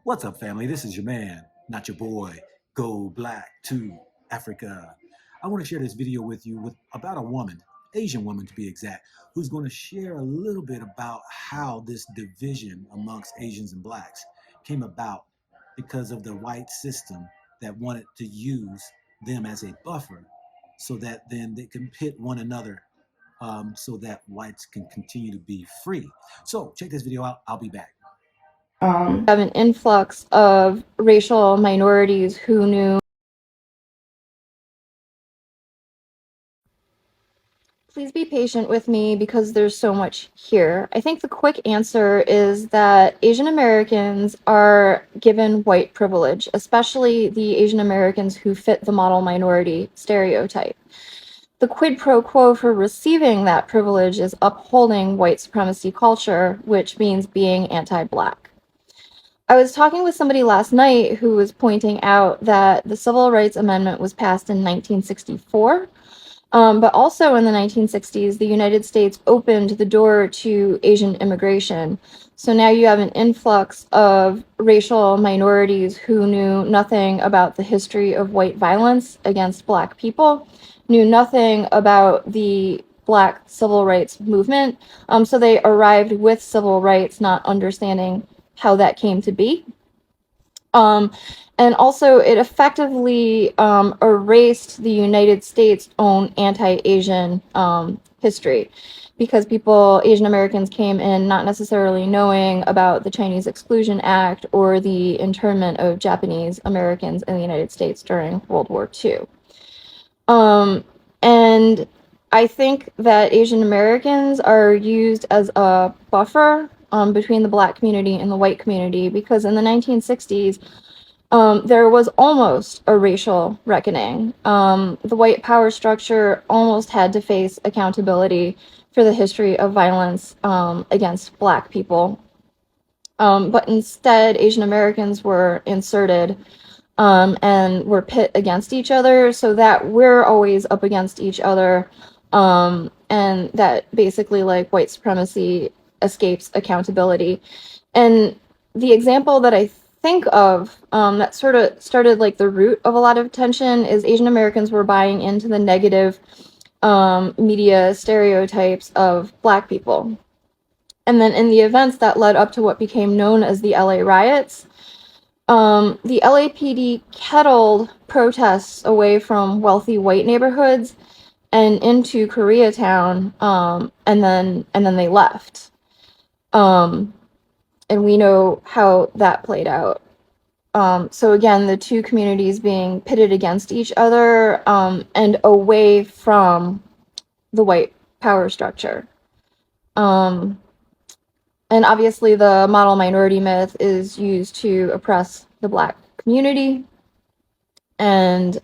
What's up, family? This is your man, not your boy, Go Black to Africa. I want to share this video with you about a woman, Asian woman to be exact, who's going to share a little bit about how this division amongst Asians and blacks came about because of the white system that wanted to use them as a buffer so that then they can pit one another so that whites can continue to be free. So check this video out. I'll be back. Have an influx of racial minorities who knew. Please be patient with me because there's so much here. I think the quick answer is that Asian Americans are given white privilege, especially the Asian Americans who fit the model minority stereotype. The quid pro quo for receiving that privilege is upholding white supremacy culture, which means being anti-black. I was talking with somebody last night who was pointing out that the Civil Rights Amendment was passed in 1964, but also in the 1960s, the United States opened the door to Asian immigration. So now you have an influx of racial minorities who knew nothing about the history of white violence against Black people, knew nothing about the Black civil rights movement. So they arrived with civil rights, not understanding how that came to be. And also, it effectively erased the United States' own anti-Asian history, because Asian Americans came in not necessarily knowing about the Chinese Exclusion Act or the internment of Japanese Americans in the United States during World War II. And I think that Asian Americans are used as a buffer between the Black community and the white community, because in the 1960s, there was almost a racial reckoning. The white power structure almost had to face accountability for the history of violence against Black people. But instead, Asian Americans were inserted and were pit against each other, so that we're always up against each other, and that basically, like, white supremacy escapes accountability. And the example that I think of that sort of started like the root of a lot of tension is Asian Americans were buying into the negative media stereotypes of Black people. And then in the events that led up to what became known as the LA riots, the LAPD kettled protests away from wealthy white neighborhoods and into Koreatown, and then they left. And we know how that played out. So again, the two communities being pitted against each other and away from the white power structure. And obviously the model minority myth is used to oppress the Black community. And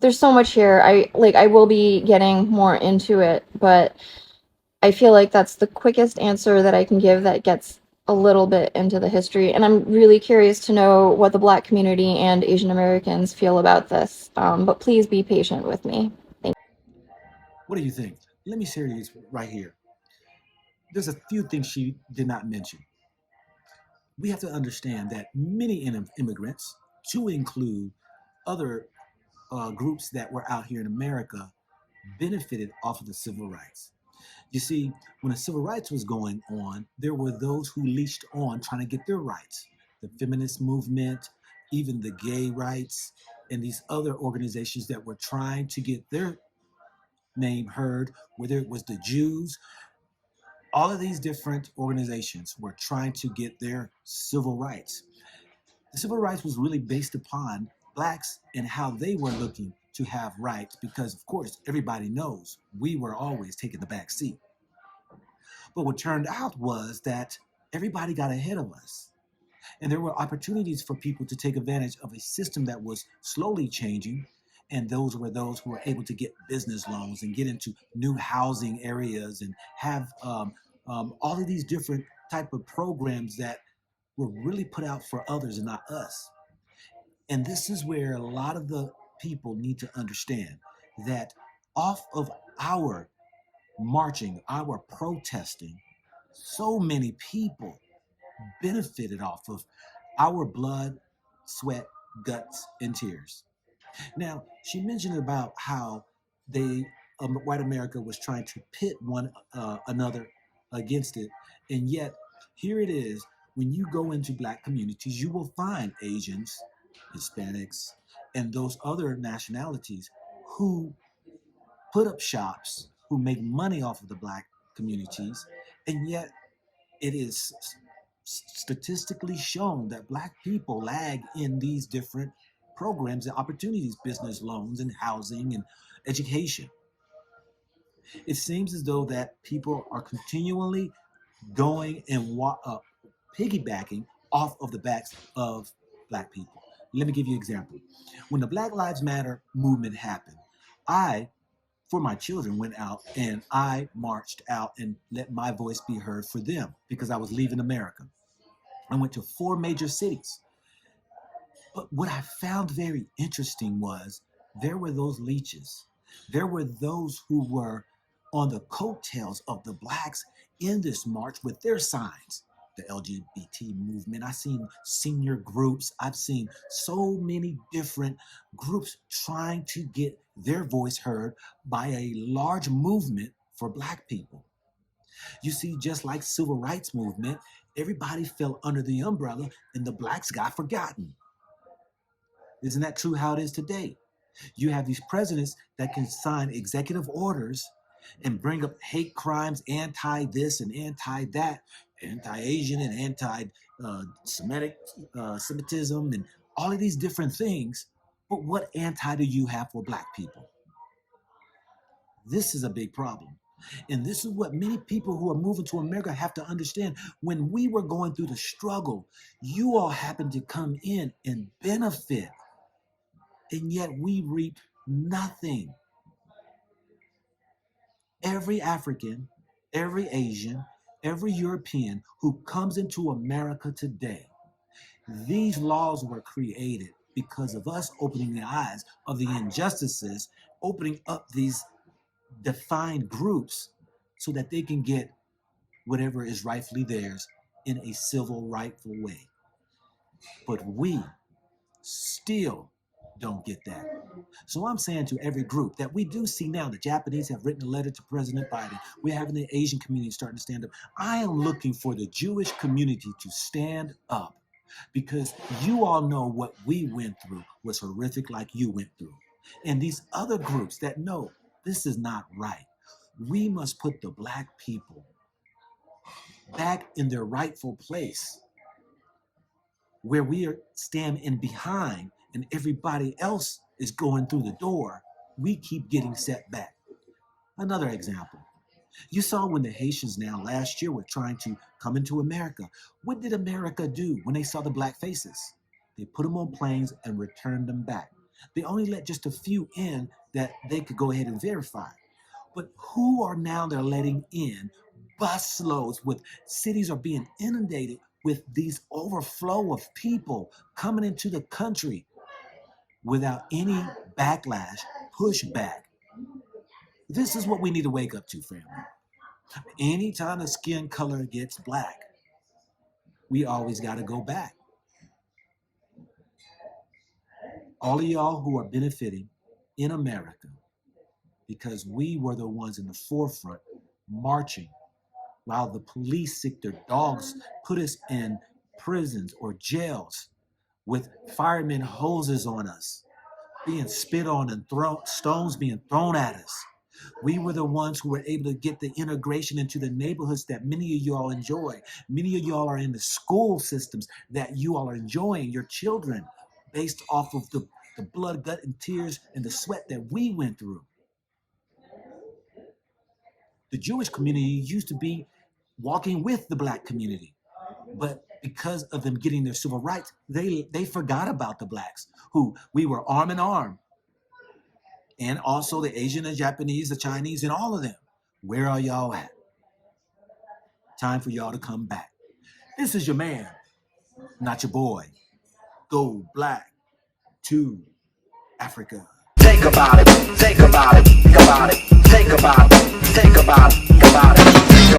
there's so much here. I will be getting more into it, but I feel like that's the quickest answer that I can give that gets a little bit into the history. And I'm really curious to know what the Black community and Asian Americans feel about this. But please be patient with me. Thank What do you think? Let me share these right here. There's a few things she did not mention. We have to understand that many immigrants, to include other groups that were out here in America, benefited off of the civil rights. You see, when the civil rights was going on, there were those who leached on trying to get their rights. The feminist movement, even the gay rights, and these other organizations that were trying to get their name heard, whether it was the Jews, all of these different organizations were trying to get their civil rights. The civil rights was really based upon blacks and how they were looking to have rights, because of course everybody knows we were always taking the back seat. But what turned out was that everybody got ahead of us. And there were opportunities for people to take advantage of a system that was slowly changing. And those were those who were able to get business loans and get into new housing areas and have all of these different type of programs that were really put out for others and not us. And this is where a lot of the people need to understand that off of our marching, our protesting, so many people benefited off of our blood, sweat, guts, and tears. Now, she mentioned about how they, white America was trying to pit one another against it, and yet here it is. When you go into black communities, you will find Asians, Hispanics, and those other nationalities who put up shops, who make money off of the black communities, and yet it is statistically shown that black people lag in these different programs and opportunities, business loans and housing and education. It seems as though that people are continually going and piggybacking off of the backs of black people. Let me give you an example. When the Black Lives Matter movement happened, I, for my children, went out and I marched out and let my voice be heard for them because I was leaving America. I went to 4 major cities. But what I found very interesting was there were those leeches. There were those who were on the coattails of the blacks in this march with their signs. The LGBT movement. I've seen senior groups. I've seen so many different groups trying to get their voice heard by a large movement for black people. You see, just like civil rights movement, everybody fell under the umbrella and the blacks got forgotten. Isn't that true how it is today? You have these presidents that can sign executive orders and bring up hate crimes, anti this and anti that, anti-Asian and anti-Semitic Semitism and all of these different things. But what anti do you have for black people? This is a big problem. And this is what many people who are moving to America have to understand. When we were going through the struggle, you all happened to come in and benefit. And yet we reap nothing. Every African, every Asian, every European who comes into America today, these laws were created because of us opening the eyes of the injustices, opening up these defined groups so that they can get whatever is rightfully theirs in a civil, rightful way. But we still don't get that. So I'm saying to every group that we do see now, the Japanese have written a letter to President Biden. We're having the Asian community starting to stand up. I am looking for the Jewish community to stand up because you all know what we went through was horrific like you went through. And these other groups that know this is not right. We must put the black people back in their rightful place where we are standing behind and everybody else is going through the door. We keep getting set back. Another example. You saw when the Haitians now last year were trying to come into America. What did America do when they saw the black faces? They put them on planes and returned them back. They only let just a few in that they could go ahead and verify. But who are now they're letting in? Busloads with cities are being inundated with these overflow of people coming into the country without any backlash, pushback. This is what we need to wake up to, family. Anytime the skin color gets black, we always got to go back. All of y'all who are benefiting in America, because we were the ones in the forefront marching while the police sick their dogs put us in prisons or jails with firemen hoses on us, being spit on and stones being thrown at us. We were the ones who were able to get the integration into the neighborhoods that many of y'all enjoy. Many of y'all are in the school systems that you all are enjoying, your children, based off of the blood, gut, and tears and the sweat that we went through. The Jewish community used to be walking with the black community, but because of them getting their civil rights, they forgot about the blacks, who we were arm in arm. And also the Asian, the Japanese, the Chinese, and all of them. Where are y'all at? Time for y'all to come back. This is your man, not your boy. Go black to Africa. Think about it, think about it, think about it, think about it, think about it, think about it.